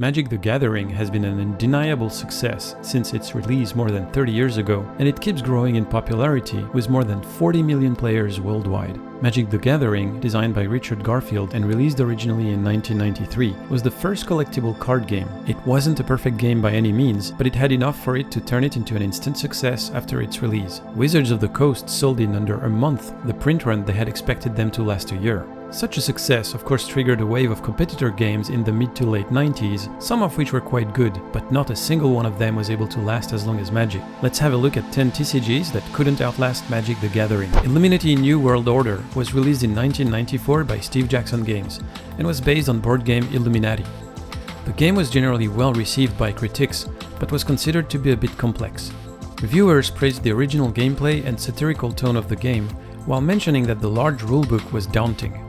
Magic the Gathering has been an undeniable success since its release more than 30 years ago, and it keeps growing in popularity with more than 40 million players worldwide. Magic the Gathering, designed by Richard Garfield and released originally in 1993, was the first collectible card game. It wasn't a perfect game by any means, but it had enough for it to turn it into an instant success after its release. Wizards of the Coast sold in under a month the print run they had expected them to last a year. Such a success of course triggered a wave of competitor games in the mid to late 90s, some of which were quite good, but not a single one of them was able to last as long as Magic. Let's have a look at 10 TCGs that couldn't outlast Magic the Gathering. Illuminati New World Order was released in 1994 by Steve Jackson Games, and was based on board game Illuminati. The game was generally well received by critics, but was considered to be a bit complex. Reviewers praised the original gameplay and satirical tone of the game, while mentioning that the large rulebook was daunting.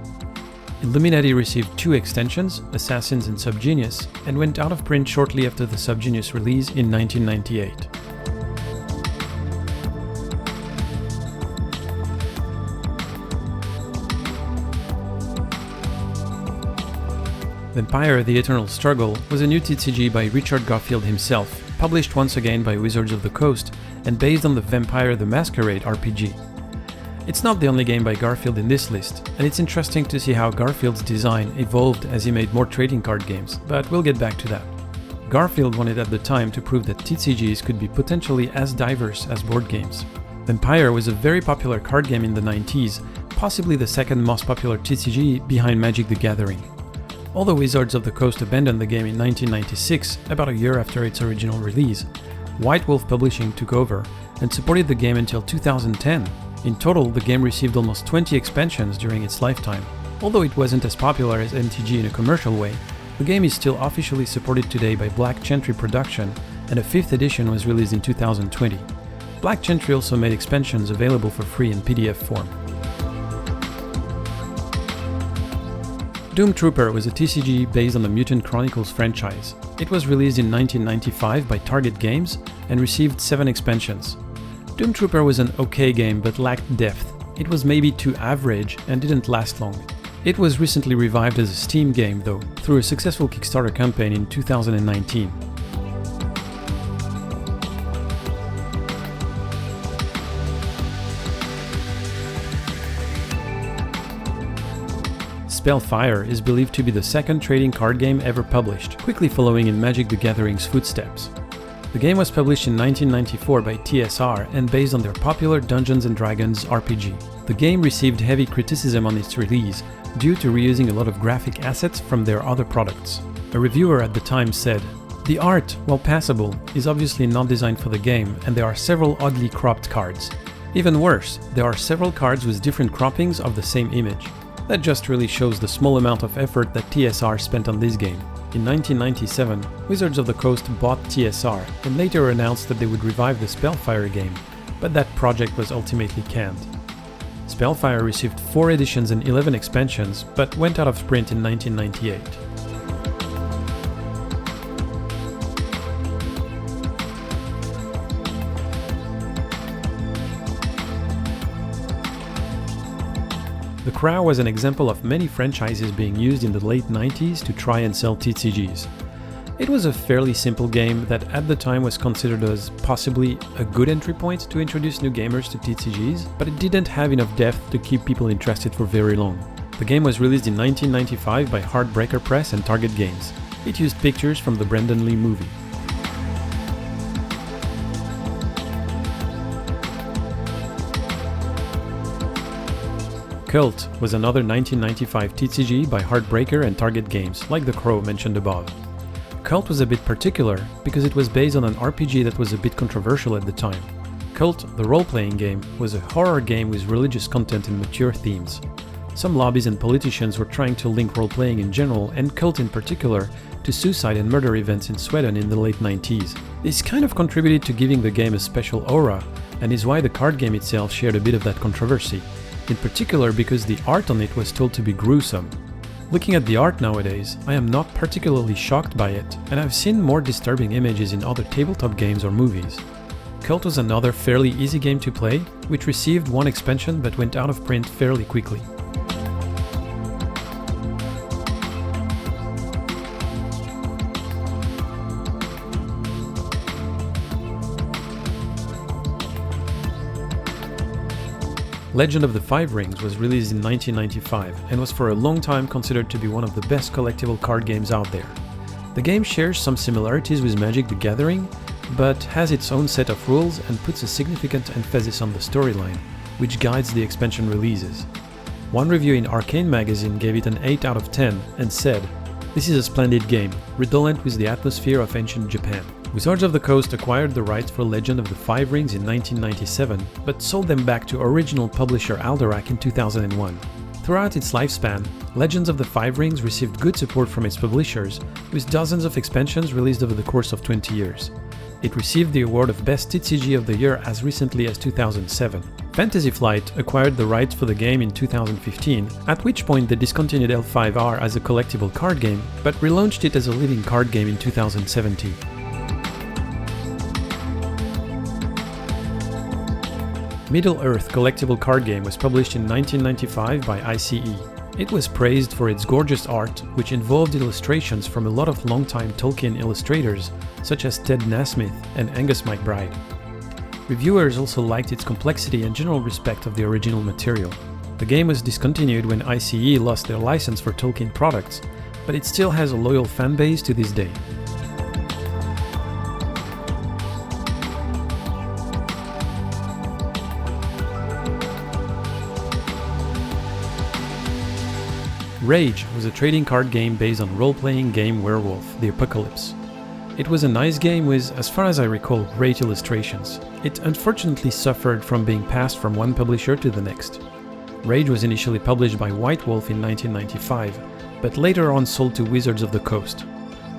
Illuminati received 2 extensions, Assassins and Subgenius, and went out of print shortly after the Subgenius release in 1998. Vampire: The Eternal Struggle was a new TCG by Richard Garfield himself, published once again by Wizards of the Coast, and based on the Vampire the Masquerade RPG. It's not the only game by Garfield in this list, and it's interesting to see how Garfield's design evolved as he made more trading card games, but we'll get back to that. Garfield wanted at the time to prove that TCGs could be potentially as diverse as board games. Vampire was a very popular card game in the 90s, possibly the second most popular TCG behind Magic the Gathering. Although Wizards of the Coast abandoned the game in 1996, about a year after its original release, White Wolf Publishing took over and supported the game until 2010. In total, the game received almost 20 expansions during its lifetime. Although it wasn't as popular as MTG in a commercial way, the game is still officially supported today by Black Chantry Production, and a 5th edition was released in 2020. Black Chantry also made expansions available for free in PDF form. Doomtrooper was a TCG based on the Mutant Chronicles franchise. It was released in 1995 by Target Games and received 7 expansions. Doomtrooper was an okay game but lacked depth. It was maybe too average and didn't last long. It was recently revived as a Steam game though, through a successful Kickstarter campaign in 2019. SpellFire is believed to be the second trading card game ever published, quickly following in Magic the Gathering's footsteps. The game was published in 1994 by TSR and based on their popular Dungeons & Dragons RPG. The game received heavy criticism on its release due to reusing a lot of graphic assets from their other products. A reviewer at the time said, "The art, while passable, is obviously not designed for the game, and there are several oddly cropped cards. Even worse, there are several cards with different croppings of the same image. That just really shows the small amount of effort that TSR spent on this game." In 1997, Wizards of the Coast bought TSR and later announced that they would revive the SpellFire game, but that project was ultimately canned. SpellFire received 4 editions and 11 expansions, but went out of print in 1998. The Crow was an example of many franchises being used in the late 90s to try and sell TCGs. It was a fairly simple game that at the time was considered as possibly a good entry point to introduce new gamers to TCGs, but it didn't have enough depth to keep people interested for very long. The game was released in 1995 by Heartbreaker Press and Target Games. It used pictures from the Brandon Lee movie. Kult was another 1995 TCG by Heartbreaker and Target Games, like The Crow mentioned above. Kult was a bit particular because it was based on an RPG that was a bit controversial at the time. Kult, the role-playing game, was a horror game with religious content and mature themes. Some lobbies and politicians were trying to link role-playing in general, and Kult in particular, to suicide and murder events in Sweden in the late 90s. This kind of contributed to giving the game a special aura, and is why the card game itself shared a bit of that controversy. In particular because the art on it was told to be gruesome. Looking at the art nowadays, I am not particularly shocked by it, and I've seen more disturbing images in other tabletop games or movies. Kult was another fairly easy game to play, which received 1 expansion but went out of print fairly quickly. Legend of the Five Rings was released in 1995 and was for a long time considered to be one of the best collectible card games out there. The game shares some similarities with Magic the Gathering, but has its own set of rules and puts a significant emphasis on the storyline, which guides the expansion releases. One review in Arcane magazine gave it an 8 out of 10 and said, "This is a splendid game, redolent with the atmosphere of ancient Japan." Wizards of the Coast acquired the rights for Legend of the Five Rings in 1997, but sold them back to original publisher Alderac in 2001. Throughout its lifespan, Legends of the Five Rings received good support from its publishers, with dozens of expansions released over the course of 20 years. It received the award of Best TCG of the Year as recently as 2007. Fantasy Flight acquired the rights for the game in 2015, at which point they discontinued L5R as a collectible card game, but relaunched it as a living card game in 2017. Middle-earth collectible card game was published in 1995 by ICE. It was praised for its gorgeous art, which involved illustrations from a lot of longtime Tolkien illustrators, such as Ted Nasmith and Angus McBride. Reviewers also liked its complexity and general respect of the original material. The game was discontinued when ICE lost their license for Tolkien products, but it still has a loyal fanbase to this day. Rage was a trading card game based on role-playing game Werewolf: The Apocalypse. It was a nice game with, as far as I recall, great illustrations. It unfortunately suffered from being passed from one publisher to the next. Rage was initially published by White Wolf in 1995, but later on sold to Wizards of the Coast.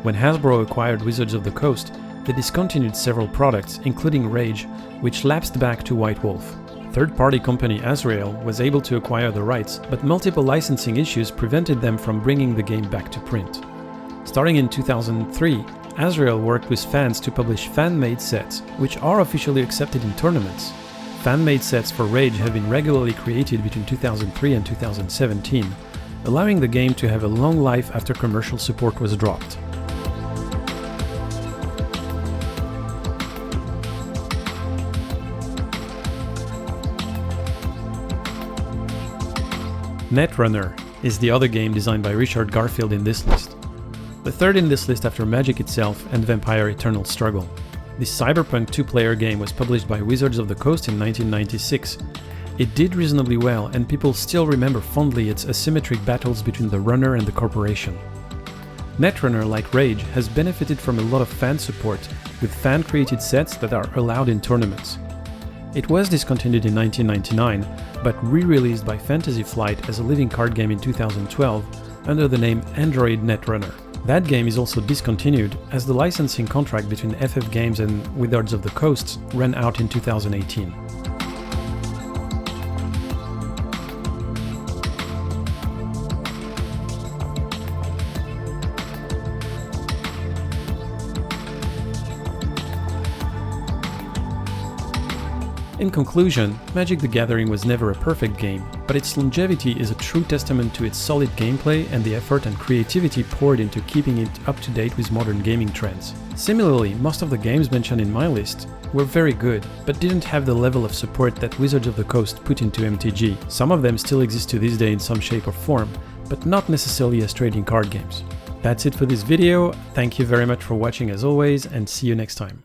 When Hasbro acquired Wizards of the Coast, they discontinued several products, including Rage, which lapsed back to White Wolf. Third-party company Azrael was able to acquire the rights, but multiple licensing issues prevented them from bringing the game back to print. Starting in 2003, Azrael worked with fans to publish fan-made sets, which are officially accepted in tournaments. Fan-made sets for Rage have been regularly created between 2003 and 2017, allowing the game to have a long life after commercial support was dropped. NetRunner is the other game designed by Richard Garfield in this list. The third in this list after Magic itself and Vampire Eternal Struggle. This cyberpunk two-player game was published by Wizards of the Coast in 1996. It did reasonably well, and people still remember fondly its asymmetric battles between the runner and the corporation. NetRunner, like Rage, has benefited from a lot of fan support, with fan-created sets that are allowed in tournaments. It was discontinued in 1999, but re-released by Fantasy Flight as a living card game in 2012 under the name Android NetRunner. That game is also discontinued, as the licensing contract between FF Games and Wizards of the Coast ran out in 2018. In conclusion, Magic the Gathering was never a perfect game, but its longevity is a true testament to its solid gameplay and the effort and creativity poured into keeping it up to date with modern gaming trends. Similarly, most of the games mentioned in my list were very good, but didn't have the level of support that Wizards of the Coast put into MTG. Some of them still exist to this day in some shape or form, but not necessarily as trading card games. That's it for this video. Thank you very much for watching as always, and see you next time.